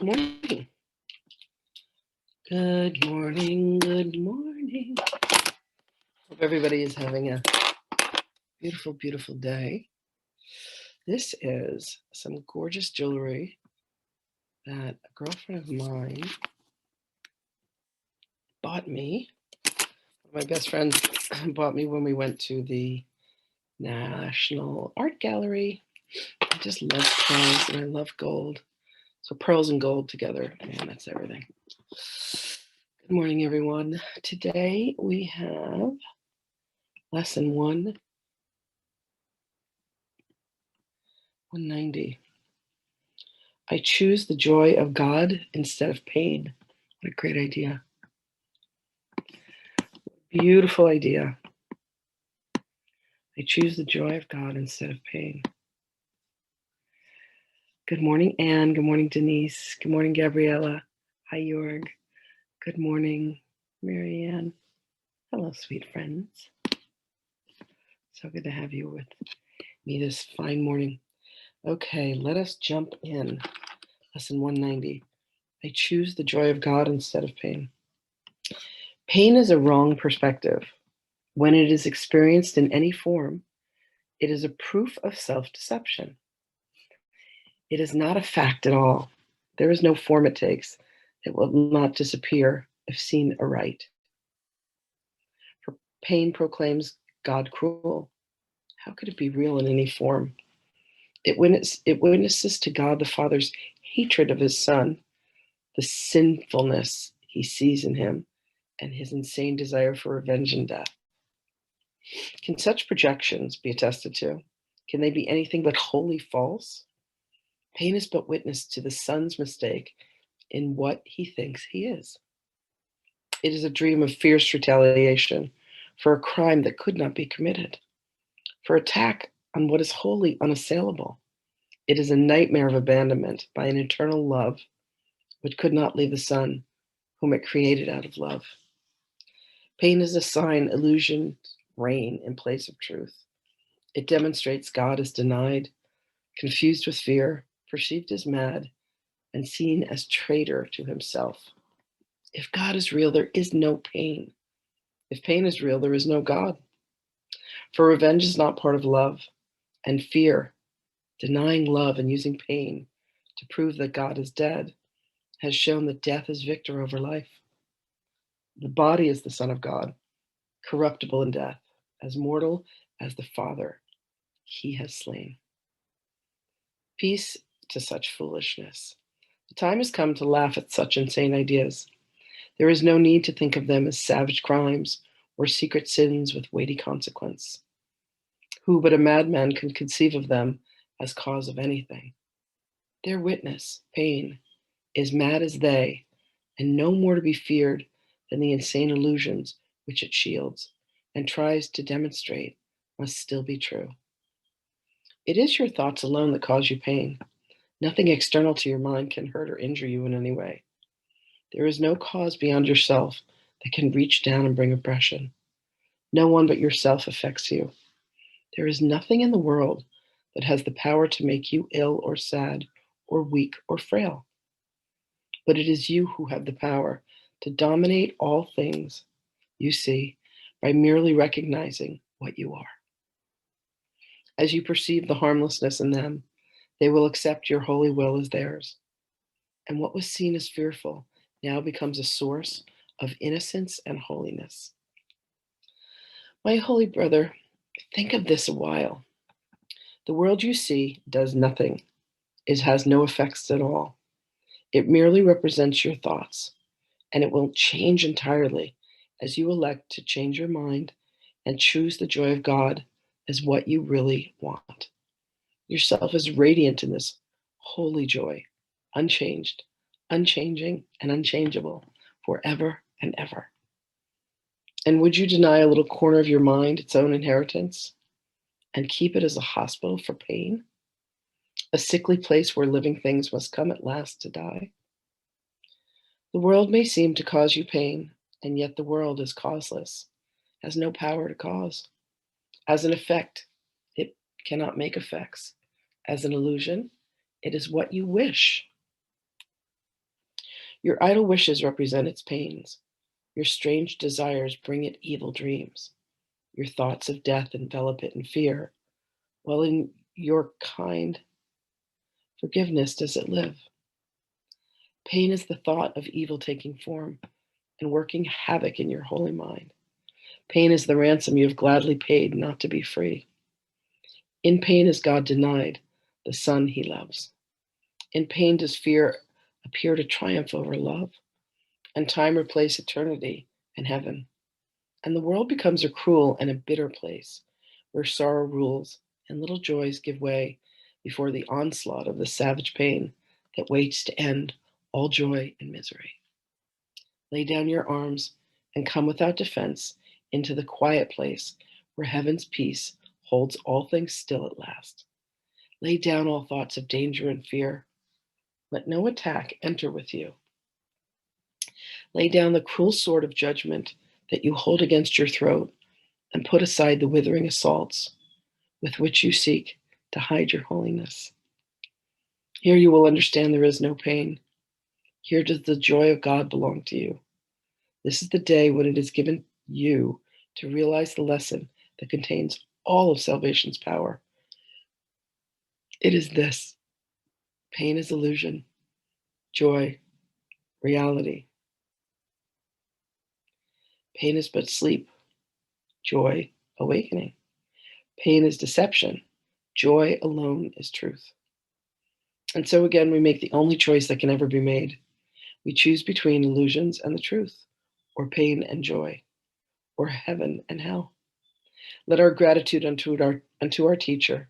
morning. Good morning. Good morning. Hope everybody is having a beautiful, beautiful day. This is some gorgeous jewelry that a girlfriend of mine bought me. My best friend bought me when we went to the National Art Gallery. I just love pearls and I love gold. So pearls and gold together, man, that's everything. Good morning, everyone. Today we have lesson 190. I choose the joy of God instead of pain. What a great idea. Beautiful idea. I choose the joy of God instead of pain. Good morning, Anne. Good morning, Denise. Good morning, Gabriella. Hi, Jorg. Good morning, Marianne. Hello, sweet friends. So good to have you with me this fine morning. Okay, let us jump in. Lesson 190. I choose the joy of God instead of pain. Pain is a wrong perspective. When it is experienced in any form, it is a proof of self-deception. It is not a fact at all. There is no form it takes. It will not disappear if seen aright. For pain proclaims God cruel. How could it be real in any form? It witnesses to God the Father's hatred of his Son, the sinfulness he sees in him, and his insane desire for revenge and death. Can such projections be attested to? Can they be anything but wholly false? Pain is but witness to the Son's mistake in what he thinks he is. It is a dream of fierce retaliation for a crime that could not be committed, for attack on what is wholly unassailable. It is a nightmare of abandonment by an eternal love which could not leave the Son whom it created out of love. Pain is a sign illusions reign in place of truth. It demonstrates God is denied, confused with fear, perceived as mad, and seen as traitor to himself. If God is real, there is no pain. If pain is real, there is no God. For revenge is not part of love, and fear, denying love and using pain to prove that God is dead, has shown that death is victor over life. The body is the Son of God, corruptible in death, as mortal as the Father he has slain. Peace to such foolishness. The time has come to laugh at such insane ideas. There is no need to think of them as savage crimes or secret sins with weighty consequence. Who but a madman can conceive of them as cause of anything? Their witness, pain, is mad as they, and no more to be feared than the insane illusions which it shields and tries to demonstrate must still be true. It is your thoughts alone that cause you pain. Nothing external to your mind can hurt or injure you in any way. There is no cause beyond yourself that can reach down and bring oppression. No one but yourself affects you. There is nothing in the world that has the power to make you ill or sad or weak or frail. But it is you who have the power to dominate all things you see by merely recognizing what you are. As you perceive the harmlessness in them, they will accept your holy will as theirs. And what was seen as fearful now becomes a source of innocence and holiness. My holy brother, think of this a while. The world you see does nothing. It has no effects at all. It merely represents your thoughts, and it will change entirely as you elect to change your mind and choose the joy of God as what you really want. Yourself is radiant in this holy joy, unchanged, unchanging, and unchangeable forever and ever. And would you deny a little corner of your mind its own inheritance and keep it as a hospital for pain? A sickly place where living things must come at last to die? The world may seem to cause you pain, and yet the world is causeless, has no power to cause. As an effect, it cannot make effects. As an illusion, it is what you wish. Your idle wishes represent its pains. Your strange desires bring it evil dreams. Your thoughts of death envelop it in fear, while in your kind forgiveness does it live. Pain is the thought of evil taking form and working havoc in your holy mind. Pain is the ransom you have gladly paid not to be free. In pain is God denied the Son he loves. In pain does fear appear to triumph over love, and time replace eternity and heaven. And the world becomes a cruel and a bitter place where sorrow rules and little joys give way before the onslaught of the savage pain that waits to end all joy and misery. Lay down your arms and come without defense into the quiet place where heaven's peace holds all things still at last. Lay down all thoughts of danger and fear. Let no attack enter with you. Lay down the cruel sword of judgment that you hold against your throat and put aside the withering assaults with which you seek to hide your holiness. Here you will understand there is no pain. Here does the joy of God belong to you. This is the day when it is given you to realize the lesson that contains all of salvation's power. It is this: pain is illusion, joy, reality. Pain is but sleep, joy, awakening. Pain is deception, joy alone is truth. And so again, we make the only choice that can ever be made. We choose between illusions and the truth, or pain and joy, or heaven and hell. Let our gratitude unto our teacher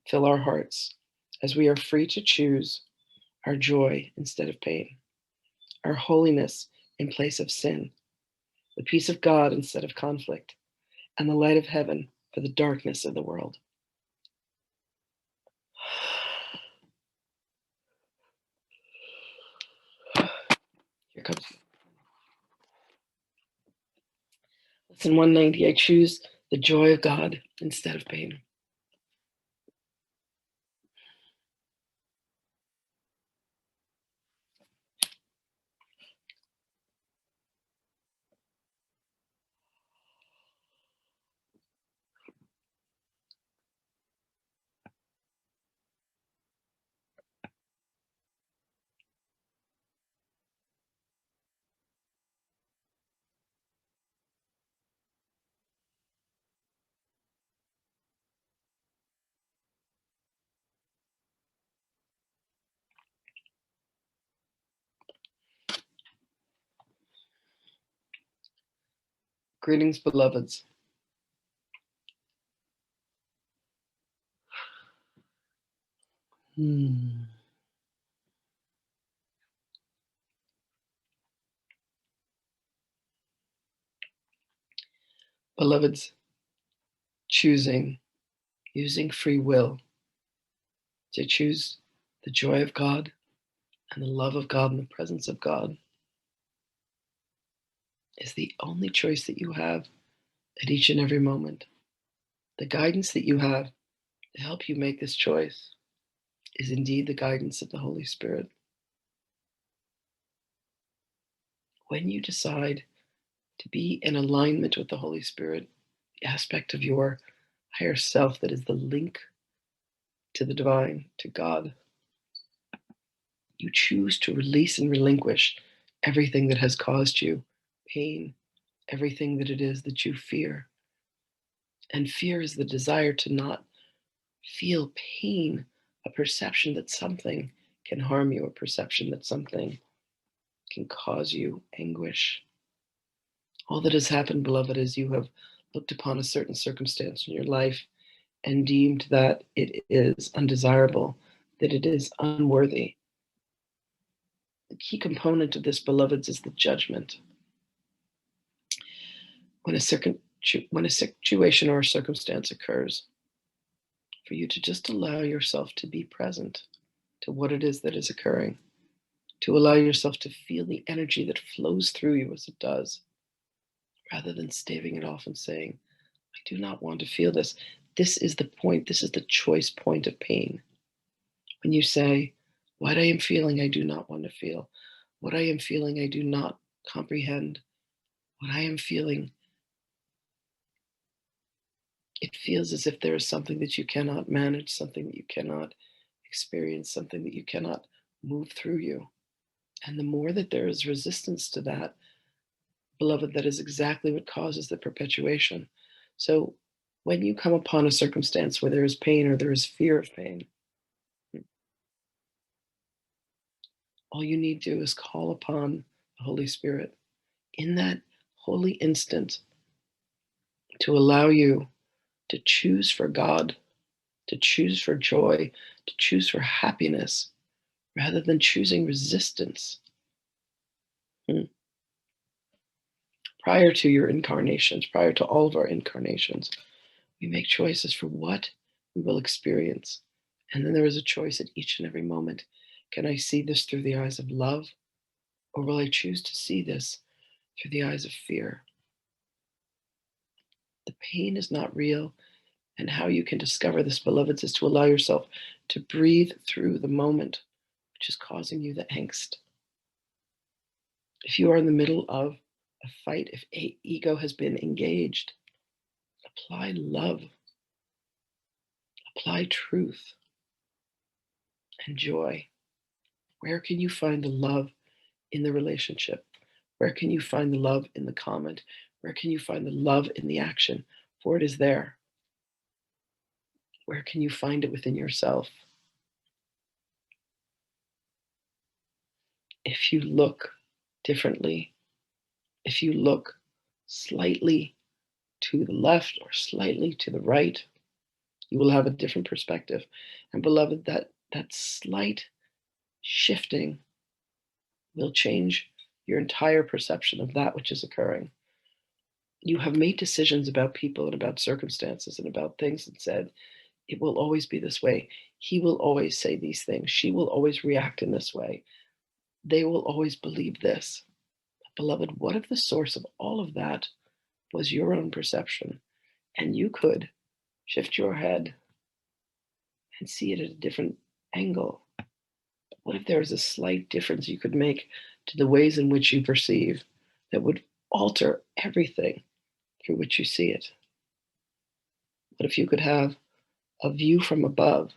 fill our hearts, as we are free to choose our joy instead of pain, our holiness in place of sin, the peace of God instead of conflict, and the light of heaven for the darkness of the world. Here comes lesson 190. I choose the joy of God instead of pain. Greetings, beloveds. Beloveds, choosing, using free will to choose the joy of God and the love of God and the presence of God is the only choice that you have at each and every moment. The guidance that you have to help you make this choice is indeed the guidance of the Holy Spirit. When you decide to be in alignment with the Holy Spirit, the aspect of your higher self that is the link to the divine, to God, you choose to release and relinquish everything that has caused you pain, everything that it is that you fear. And fear is the desire to not feel pain, a perception that something can harm you, a perception that something can cause you anguish. All that has happened, beloved, is you have looked upon a certain circumstance in your life and deemed that it is undesirable, that it is unworthy. The key component of this, beloveds, is the judgment. When a situation or a circumstance occurs, for you to just allow yourself to be present to what it is that is occurring, to allow yourself to feel the energy that flows through you as it does, rather than staving it off and saying, I do not want to feel this. This is the point, this is the choice point of pain. When you say, what I am feeling, I do not want to feel. What I am feeling, I do not comprehend. What I am feeling, it feels as if there is something that you cannot manage, something that you cannot experience, something that you cannot move through you. And the more that there is resistance to that, beloved, that is exactly what causes the perpetuation. So when you come upon a circumstance where there is pain or there is fear of pain, all you need to do is call upon the Holy Spirit in that holy instant to allow you to choose for God, to choose for joy, to choose for happiness, rather than choosing resistance. Prior to your incarnations, prior to all of our incarnations, we make choices for what we will experience. And then there is a choice at each and every moment. Can I see this through the eyes of love, or will I choose to see this through the eyes of fear? The pain is not real. And how you can discover this, beloveds, is to allow yourself to breathe through the moment which is causing you the angst. If you are in the middle of a fight, if ego has been engaged, apply love, apply truth and joy. Where can you find the love in the relationship? Where can you find the love in the comment? Where can you find the love in the action? For it is there. Where can you find it within yourself? If you look differently, if you look slightly to the left or slightly to the right, you will have a different perspective. And beloved, that slight shifting will change your entire perception of that which is occurring. You have made decisions about people and about circumstances and about things and said, it will always be this way. He will always say these things. She will always react in this way. They will always believe this. Beloved, what if the source of all of that was your own perception? And you could shift your head and see it at a different angle. What if there was a slight difference you could make to the ways in which you perceive that would alter everything through which you see it? What if you could have a view from above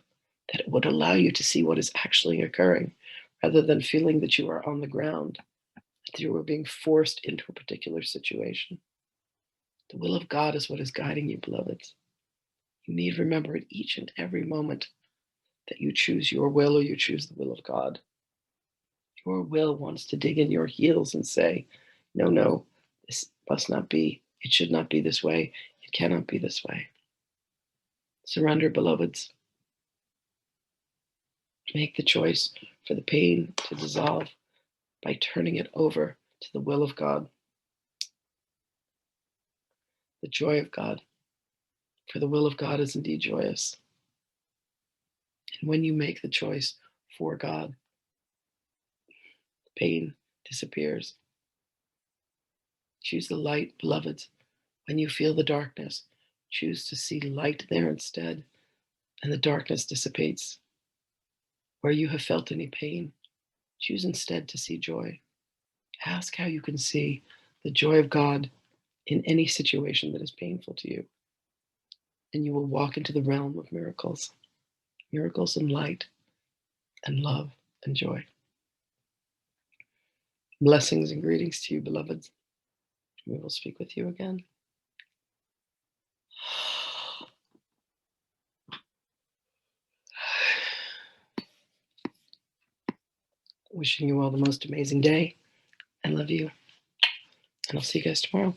that would allow you to see what is actually occurring rather than feeling that you are on the ground, that you are being forced into a particular situation? The will of God is what is guiding you, beloveds. You need to remember at each and every moment that you choose your will or you choose the will of God. Your will wants to dig in your heels and say, no, no, this must not be. It should not be this way. It cannot be this way. Surrender, beloveds. Make the choice for the pain to dissolve by turning it over to the will of God, the joy of God. For the will of God is indeed joyous. And when you make the choice for God, the pain disappears. Choose the light, beloveds. When you feel the darkness, choose to see light there instead, and the darkness dissipates. Where you have felt any pain, choose instead to see joy. Ask how you can see the joy of God in any situation that is painful to you, and you will walk into the realm of miracles, miracles and light and love and joy. Blessings and greetings to you, beloveds. We will speak with you again. Wishing you all the most amazing day. I love you. And I'll see you guys tomorrow.